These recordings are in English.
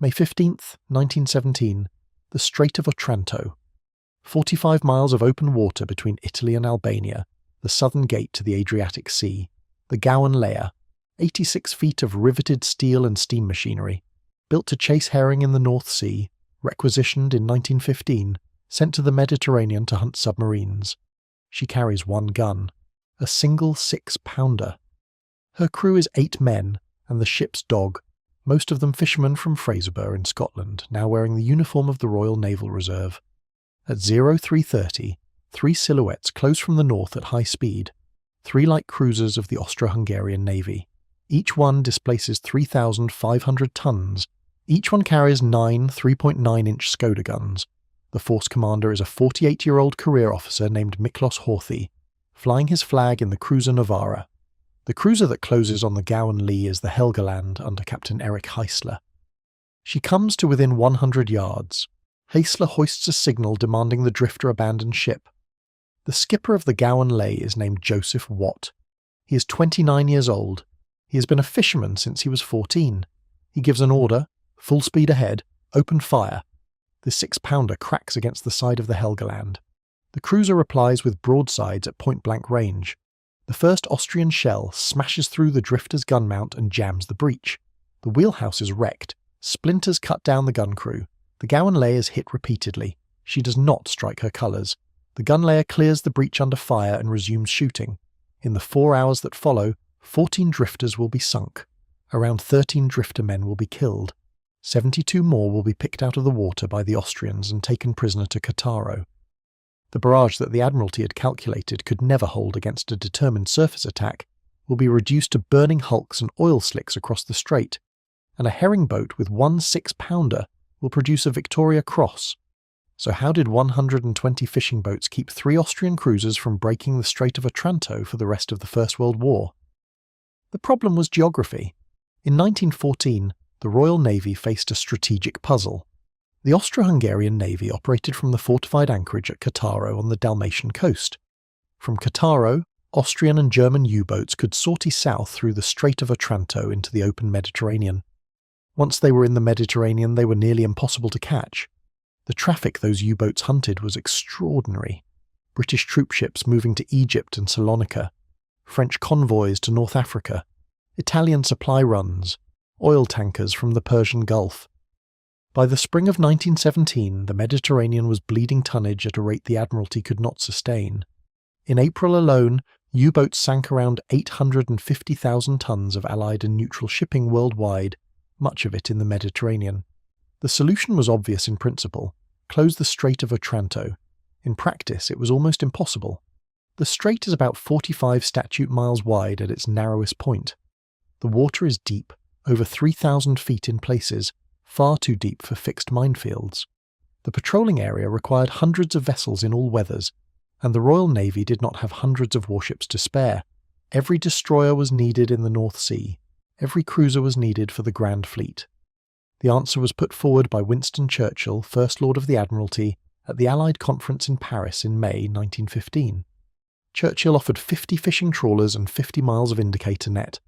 May 15, 1917, the Strait of Otranto. 45 miles of open water between Italy and Albania, the southern gate to the Adriatic Sea, the Gowan Lea, 86 feet of riveted steel and steam machinery, built to chase herring in the North Sea, requisitioned in 1915, sent to the Mediterranean to hunt submarines. She carries one gun, a single 6-pounder. Her crew is 8 men, and the ship's dog, most of them fishermen from Fraserburgh in Scotland, now wearing the uniform of the Royal Naval Reserve. At 0330, 3 silhouettes close from the north at high speed, 3 light cruisers of the Austro-Hungarian Navy. Each one displaces 3,500 tons. Each one carries 9 3.9-inch Skoda guns. The force commander is a 48-year-old career officer named Miklos Horthy, flying his flag in the cruiser Novara. The cruiser that closes on the Gowan Lea is the Helgoland under Captain Eric Heisler. She comes to within 100 yards. Heisler hoists a signal demanding the drifter abandon ship. The skipper of the Gowan Lea is named Joseph Watt. He is 29 years old. He has been a fisherman since he was 14. He gives an order, full speed ahead, open fire. The 6-pounder cracks against the side of the Helgoland. The cruiser replies with broadsides at point-blank range. The first Austrian shell smashes through the drifter's gun mount and jams the breech. The wheelhouse is wrecked. Splinters cut down the gun crew. The Gowan Lea is hit repeatedly. She does not strike her colours. The gun layer clears the breach under fire and resumes shooting. In the 4 hours that follow, 14 drifters will be sunk. Around 13 drifter men will be killed. 72 more will be picked out of the water by the Austrians and taken prisoner to Cattaro. The barrage that the Admiralty had calculated could never hold against a determined surface attack will be reduced to burning hulks and oil slicks across the strait, and a herring boat with one 6-pounder will produce a Victoria Cross. So how did 120 fishing boats keep 3 Austrian cruisers from breaking the Strait of Otranto for the rest of the First World War? The problem was geography. In 1914, the Royal Navy faced a strategic puzzle. The Austro-Hungarian Navy operated from the fortified anchorage at Cattaro on the Dalmatian coast. From Cattaro, Austrian and German U-boats could sortie south through the Strait of Otranto into the open Mediterranean. Once they were in the Mediterranean, they were nearly impossible to catch. The traffic those U-boats hunted was extraordinary. British troopships moving to Egypt and Salonika, French convoys to North Africa, Italian supply runs, oil tankers from the Persian Gulf. By the spring of 1917, the Mediterranean was bleeding tonnage at a rate the Admiralty could not sustain. In April alone, U-boats sank around 850,000 tons of Allied and neutral shipping worldwide, much of it in the Mediterranean. The solution was obvious in principle: close the Strait of Otranto. In practice, it was almost impossible. The strait is about 45 statute miles wide at its narrowest point. The water is deep, over 3,000 feet in places, far too deep for fixed minefields. The patrolling area required hundreds of vessels in all weathers, and the Royal Navy did not have hundreds of warships to spare. Every destroyer was needed in the North Sea. Every cruiser was needed for the Grand Fleet. The answer was put forward by Winston Churchill, First Lord of the Admiralty, at the Allied Conference in Paris in May 1915. Churchill offered 50 fishing trawlers and 50 miles of indicator net.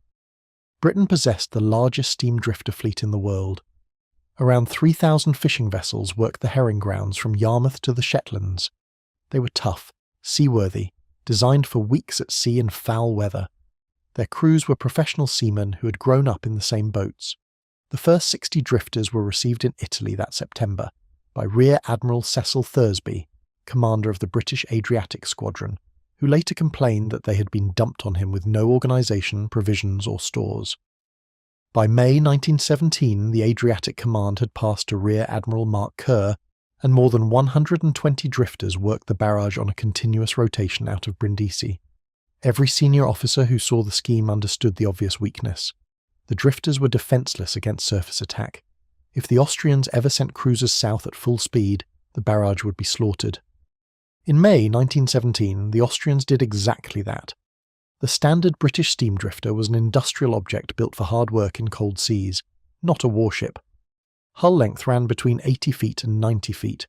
Britain possessed the largest steam drifter fleet in the world. Around 3,000 fishing vessels worked the herring grounds from Yarmouth to the Shetlands. They were tough, seaworthy, designed for weeks at sea in foul weather. Their crews were professional seamen who had grown up in the same boats. The first 60 drifters were received in Italy that September by Rear Admiral Cecil Thursby, commander of the British Adriatic Squadron, who later complained that they had been dumped on him with no organisation, provisions or stores. By May 1917, the Adriatic Command had passed to Rear Admiral Mark Kerr, and more than 120 drifters worked the barrage on a continuous rotation out of Brindisi. Every senior officer who saw the scheme understood the obvious weakness. The drifters were defenceless against surface attack. If the Austrians ever sent cruisers south at full speed, the barrage would be slaughtered. In May 1917, the Austrians did exactly that. The standard British steam drifter was an industrial object built for hard work in cold seas, not a warship. Hull length ran between 80 feet and 90 feet.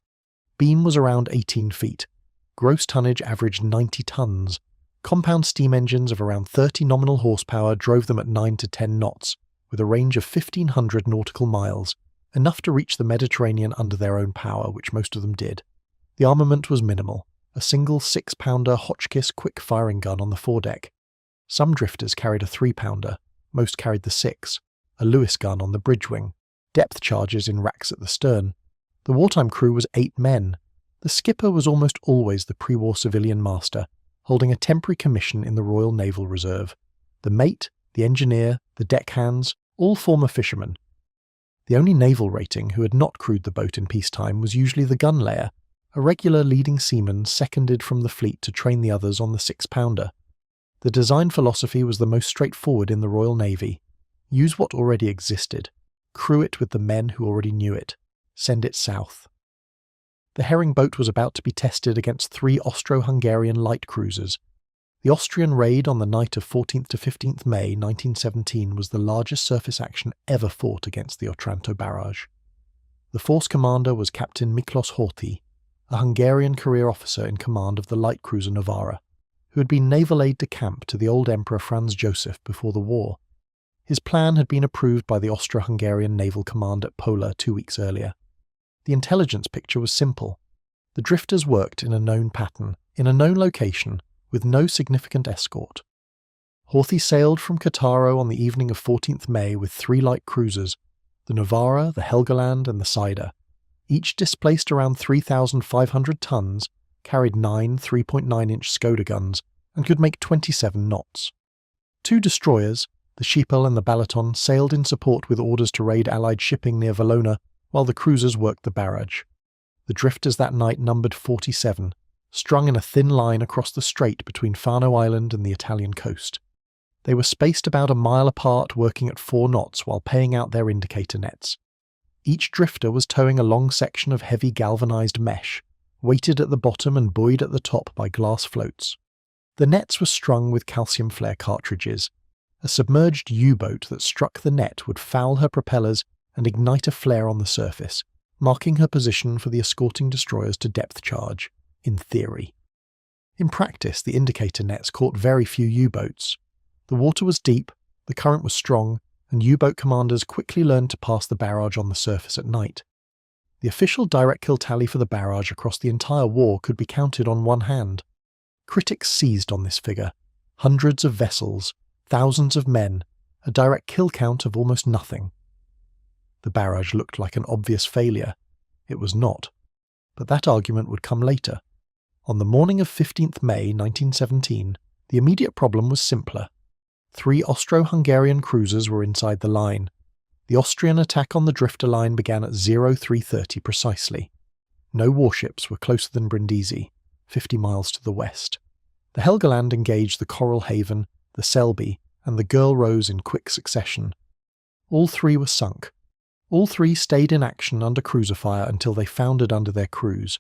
Beam was around 18 feet. Gross tonnage averaged 90 tons. Compound steam engines of around 30 nominal horsepower drove them at 9 to 10 knots, with a range of 1,500 nautical miles, enough to reach the Mediterranean under their own power, which most of them did. The armament was minimal, a single 6-pounder Hotchkiss quick-firing gun on the foredeck. Some drifters carried a 3-pounder, most carried the 6, a Lewis gun on the bridge wing, depth charges in racks at the stern. The wartime crew was 8 men. The skipper was almost always the pre-war civilian master, holding a temporary commission in the Royal Naval Reserve. The mate, the engineer, the deckhands, all former fishermen. The only naval rating who had not crewed the boat in peacetime was usually the gun layer, a regular leading seaman seconded from the fleet to train the others on the 6-pounder. The design philosophy was the most straightforward in the Royal Navy. Use what already existed. Crew it with the men who already knew it. Send it south. The herring boat was about to be tested against 3 Austro-Hungarian light cruisers. The Austrian raid on the night of 14th to 15th May 1917 was the largest surface action ever fought against the Otranto Barrage. The force commander was Captain Miklos Horthy, a Hungarian career officer in command of the light cruiser Novara, who had been naval aide-de-camp to the old Emperor Franz Joseph before the war. His plan had been approved by the Austro-Hungarian naval command at Pola 2 weeks earlier. The intelligence picture was simple. The drifters worked in a known pattern, in a known location, with no significant escort. Horthy sailed from Cattaro on the evening of 14th May with 3 light cruisers, the Novara, the Helgoland and the Cider. Each displaced around 3,500 tons, carried 9 3.9-inch Skoda guns, and could make 27 knots. 2 destroyers, the Schiphol and the Balaton, sailed in support with orders to raid Allied shipping near Valona, while the cruisers worked the barrage. The drifters that night numbered 47, strung in a thin line across the strait between Fano Island and the Italian coast. They were spaced about a mile apart, working at 4 knots while paying out their indicator nets. Each drifter was towing a long section of heavy galvanized mesh, weighted at the bottom and buoyed at the top by glass floats. The nets were strung with calcium flare cartridges. A submerged U-boat that struck the net would foul her propellers and ignite a flare on the surface, marking her position for the escorting destroyers to depth charge, in theory. In practice, the indicator nets caught very few U-boats. The water was deep, the current was strong, and U-boat commanders quickly learned to pass the barrage on the surface at night. The official direct kill tally for the barrage across the entire war could be counted on one hand. Critics seized on this figure. Hundreds of vessels, thousands of men, a direct kill count of almost nothing. The barrage looked like an obvious failure. It was not. But that argument would come later. On the morning of 15th May 1917, the immediate problem was simpler. 3 Austro-Hungarian cruisers were inside the line. The Austrian attack on the drifter line began at 03:30 precisely. No warships were closer than Brindisi, 50 miles to the west. The Helgoland engaged the Coral Haven, the Selby, and the Girl Rose in quick succession. All 3 were sunk. All 3 stayed in action under cruiser fire until they foundered under their crews.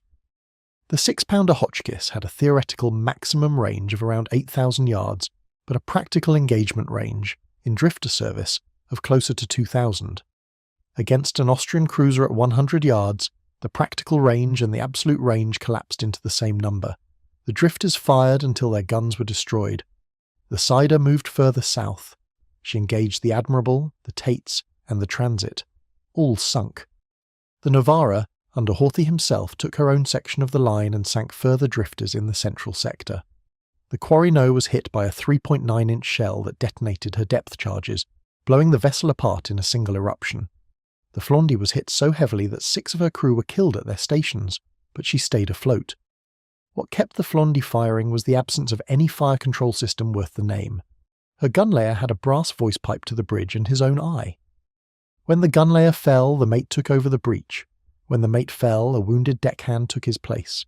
The 6-pounder Hotchkiss had a theoretical maximum range of around 8,000 yards, but a practical engagement range, in drifter service, of closer to 2,000. Against an Austrian cruiser at 100 yards, the practical range and the absolute range collapsed into the same number. The drifters fired until their guns were destroyed. The Cider moved further south. She engaged the Admirable, the Tates, and the Transit. All sunk. The Novara, under Horthy himself, took her own section of the line and sank further drifters in the central sector. The Quarry No was hit by a 3.9-inch shell that detonated her depth charges, blowing the vessel apart in a single eruption. The Flondi was hit so heavily that 6 of her crew were killed at their stations, but she stayed afloat. What kept the Flondi firing was the absence of any fire control system worth the name. Her gun layer had a brass voice pipe to the bridge and his own eye. When the gun layer fell, the mate took over the breach. When the mate fell, a wounded deckhand took his place.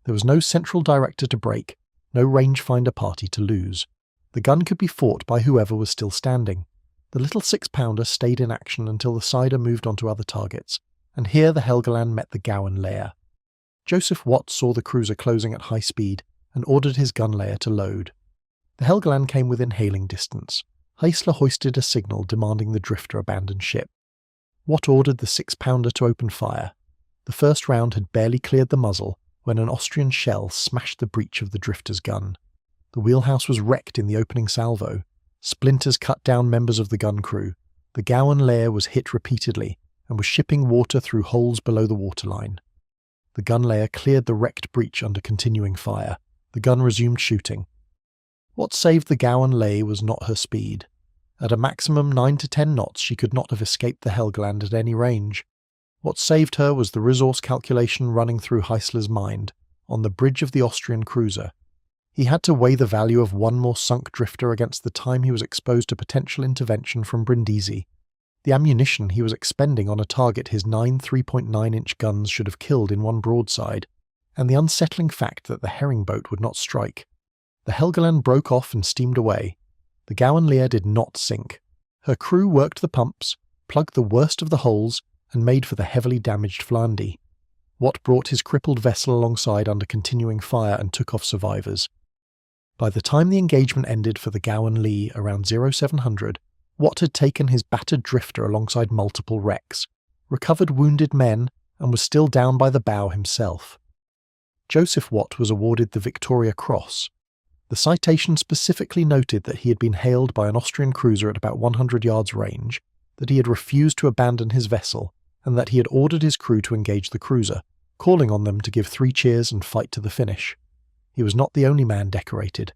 There was no central director to break, no rangefinder party to lose. The gun could be fought by whoever was still standing. The little 6-pounder stayed in action until the Cider moved on to other targets, and here the Helgoland met the Gowan Lea. Joseph Watt saw the cruiser closing at high speed and ordered his gun layer to load. The Helgoland came within hailing distance. Heisler hoisted a signal demanding the drifter abandon ship. Watt ordered the 6-pounder to open fire. The first round had barely cleared the muzzle when an Austrian shell smashed the breech of the drifter's gun. The wheelhouse was wrecked in the opening salvo. Splinters cut down members of the gun crew. The Gowan Lea was hit repeatedly, and was shipping water through holes below the waterline. The gun layer cleared the wrecked breach under continuing fire. The gun resumed shooting. What saved the Gowan Lea was not her speed. At a maximum 9 to 10 knots she could not have escaped the Helgoland at any range. What saved her was the resource calculation running through Heisler's mind, on the bridge of the Austrian cruiser. He had to weigh the value of one more sunk drifter against the time he was exposed to potential intervention from Brindisi, the ammunition he was expending on a target his 9 3.9-inch guns should have killed in one broadside, and the unsettling fact that the herring boat would not strike. The Helgoland broke off and steamed away. The Gowan Lea did not sink. Her crew worked the pumps, plugged the worst of the holes, and made for the heavily damaged Flandie. Watt brought his crippled vessel alongside under continuing fire and took off survivors. By the time the engagement ended for the Gowan Lea around 0700, Watt had taken his battered drifter alongside multiple wrecks, recovered wounded men, and was still down by the bow himself. Joseph Watt was awarded the Victoria Cross. The citation specifically noted that he had been hailed by an Austrian cruiser at about 100 yards range, that he had refused to abandon his vessel, and that he had ordered his crew to engage the cruiser, calling on them to give 3 cheers and fight to the finish. He was not the only man decorated.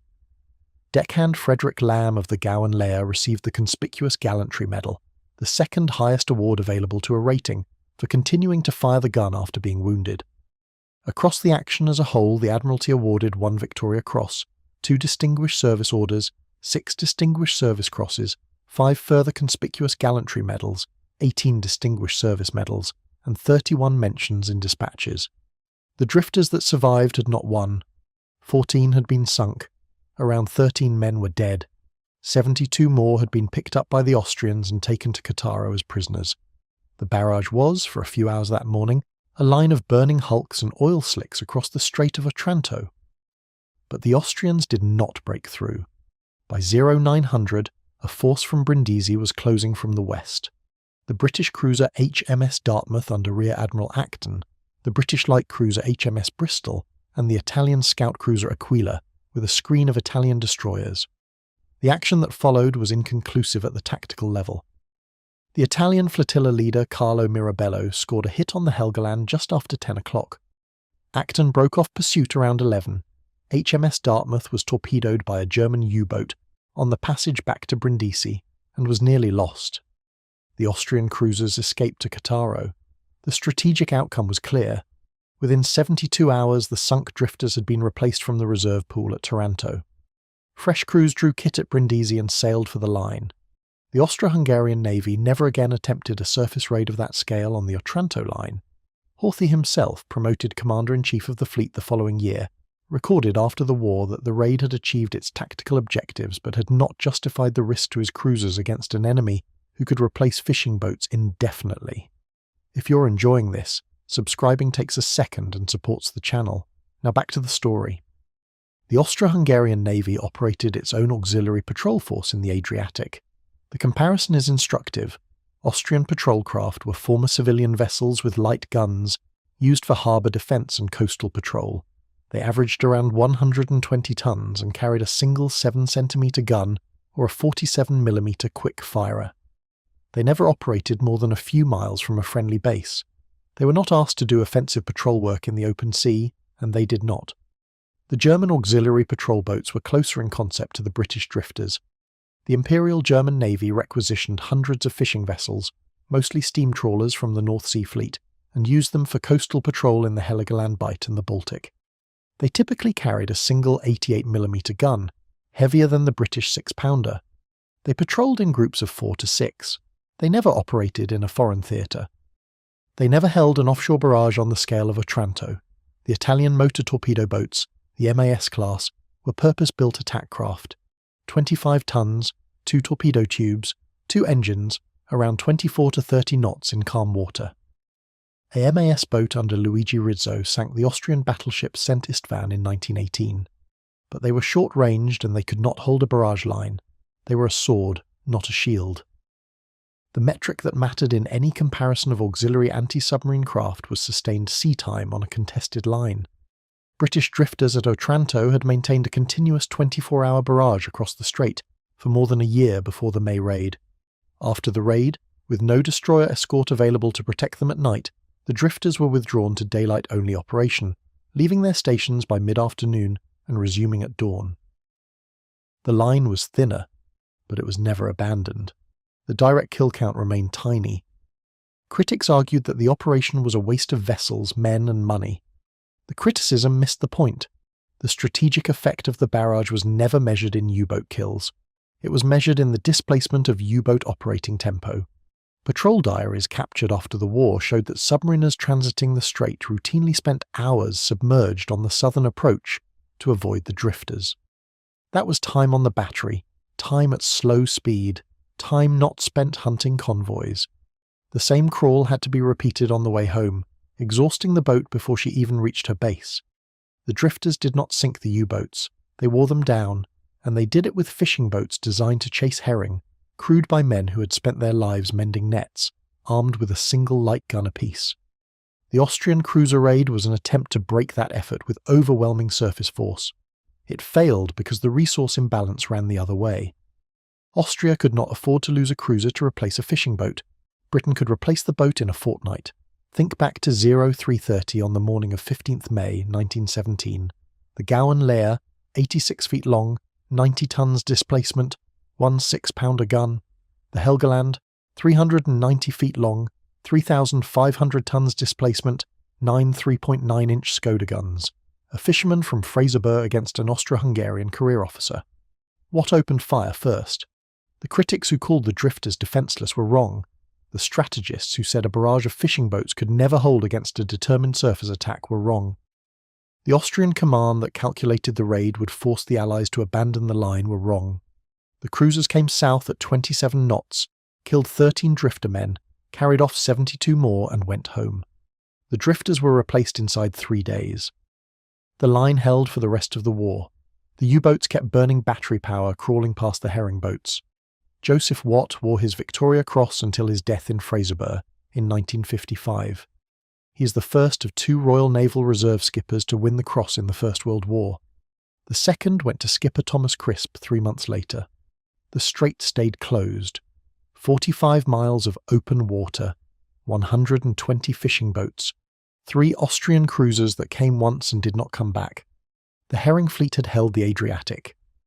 Deckhand Frederick Lamb of the Gowan Lea received the Conspicuous Gallantry Medal, the second highest award available to a rating, for continuing to fire the gun after being wounded. Across the action as a whole, the Admiralty awarded 1 Victoria Cross, 2 Distinguished Service Orders, 6 Distinguished Service Crosses, 5 further Conspicuous Gallantry Medals, 18 Distinguished Service Medals, and 31 mentions in dispatches. The drifters that survived had not won. 14 had been sunk. Around 13 men were dead. 72 more had been picked up by the Austrians and taken to Cattaro as prisoners. The barrage was, for a few hours that morning, a line of burning hulks and oil slicks across the Strait of Otranto. But the Austrians did not break through. By 0900, a force from Brindisi was closing from the west. The British cruiser HMS Dartmouth under Rear Admiral Acton, the British light cruiser HMS Bristol, and the Italian scout cruiser Aquila, with a screen of Italian destroyers. The action that followed was inconclusive at the tactical level. The Italian flotilla leader Carlo Mirabello scored a hit on the Helgoland just after 10 o'clock. Acton broke off pursuit around 11. HMS Dartmouth was torpedoed by a German U-boat on the passage back to Brindisi and was nearly lost. The Austrian cruisers escaped to Cattaro. The strategic outcome was clear. Within 72 hours, the sunk drifters had been replaced from the reserve pool at Taranto. Fresh crews drew kit at Brindisi and sailed for the line. The Austro-Hungarian Navy never again attempted a surface raid of that scale on the Otranto line. Horthy himself, promoted Commander-in-Chief of the fleet the following year, recorded after the war that the raid had achieved its tactical objectives but had not justified the risk to his cruisers against an enemy who could replace fishing boats indefinitely. If you're enjoying this, subscribing takes a second and supports the channel. Now back to the story. The Austro-Hungarian Navy operated its own auxiliary patrol force in the Adriatic. The comparison is instructive. Austrian patrol craft were former civilian vessels with light guns, used for harbour defence and coastal patrol. They averaged around 120 tons and carried a single 7cm gun or a 47mm quick firer. They never operated more than a few miles from a friendly base. They were not asked to do offensive patrol work in the open sea, and they did not. The German auxiliary patrol boats were closer in concept to the British drifters. The Imperial German Navy requisitioned hundreds of fishing vessels, mostly steam trawlers from the North Sea Fleet, and used them for coastal patrol in the Heligoland Bight and the Baltic. They typically carried a single 88mm gun, heavier than the British 6-pounder. They patrolled in groups of 4 to 6. They never operated in a foreign theatre. They never held an offshore barrage on the scale of Otranto. The Italian motor torpedo boats, the MAS class, were purpose-built attack craft. 25 tons, 2 torpedo tubes, 2 engines, around 24 to 30 knots in calm water. A MAS boat under Luigi Rizzo sank the Austrian battleship St. Istvan in 1918. But they were short-ranged and they could not hold a barrage line. They were a sword, not a shield. The metric that mattered in any comparison of auxiliary anti-submarine craft was sustained sea time on a contested line. British drifters at Otranto had maintained a continuous 24-hour barrage across the strait for more than a year before the May raid. After the raid, With no destroyer escort available to protect them at night, the drifters were withdrawn to daylight-only operation, leaving their stations by mid-afternoon and resuming at dawn. The line was thinner, but it was never abandoned. The direct kill count remained tiny. Critics argued that the operation was a waste of vessels, men and money. The criticism missed the point. The strategic effect of the barrage was never measured in U-boat kills. It was measured in the displacement of U-boat operating tempo. Patrol diaries captured after the war showed that submariners transiting the strait routinely spent hours submerged on the southern approach to avoid the drifters. That was time on the battery, time at slow speed, time not spent hunting convoys. The same crawl had to be repeated on the way home, exhausting the boat before she even reached her base. The drifters did not sink the U-boats, they wore them down, and they did it with fishing boats designed to chase herring, crewed by men who had spent their lives mending nets, armed with a single light gun apiece. The Austrian cruiser raid was an attempt to break that effort with overwhelming surface force. It failed because the resource imbalance ran the other way. Austria could not afford to lose a cruiser to replace a fishing boat. Britain could replace the boat in a fortnight. Think back to 0330 on the morning of 15th May 1917. The Gowan Lea, 86 feet long, 90 tons displacement, one 6-pounder gun. The Helgoland, 390 feet long, 3,500 tons displacement, 9 3.9-inch Skoda guns. A fisherman from Fraserburgh against an Austro-Hungarian career officer. What opened fire first? The critics who called the drifters defenceless were wrong. The strategists who said a barrage of fishing boats could never hold against a determined surface attack were wrong. The Austrian command that calculated the raid would force the Allies to abandon the line were wrong. The cruisers came south at 27 knots, killed 13 drifter men, carried off 72 more and went home. The drifters were replaced inside 3 days. The line held for the rest of the war. The U-boats kept burning battery power crawling past the herring boats. Joseph Watt wore his Victoria Cross until his death in Fraserburgh in 1955. He is the first of 2 Royal Naval Reserve skippers to win the cross in the First World War. The second went to skipper Thomas Crisp 3 months later. The strait stayed closed. 45 miles of open water, 120 fishing boats, 3 Austrian cruisers that came once and did not come back. The herring fleet had held the Adriatic.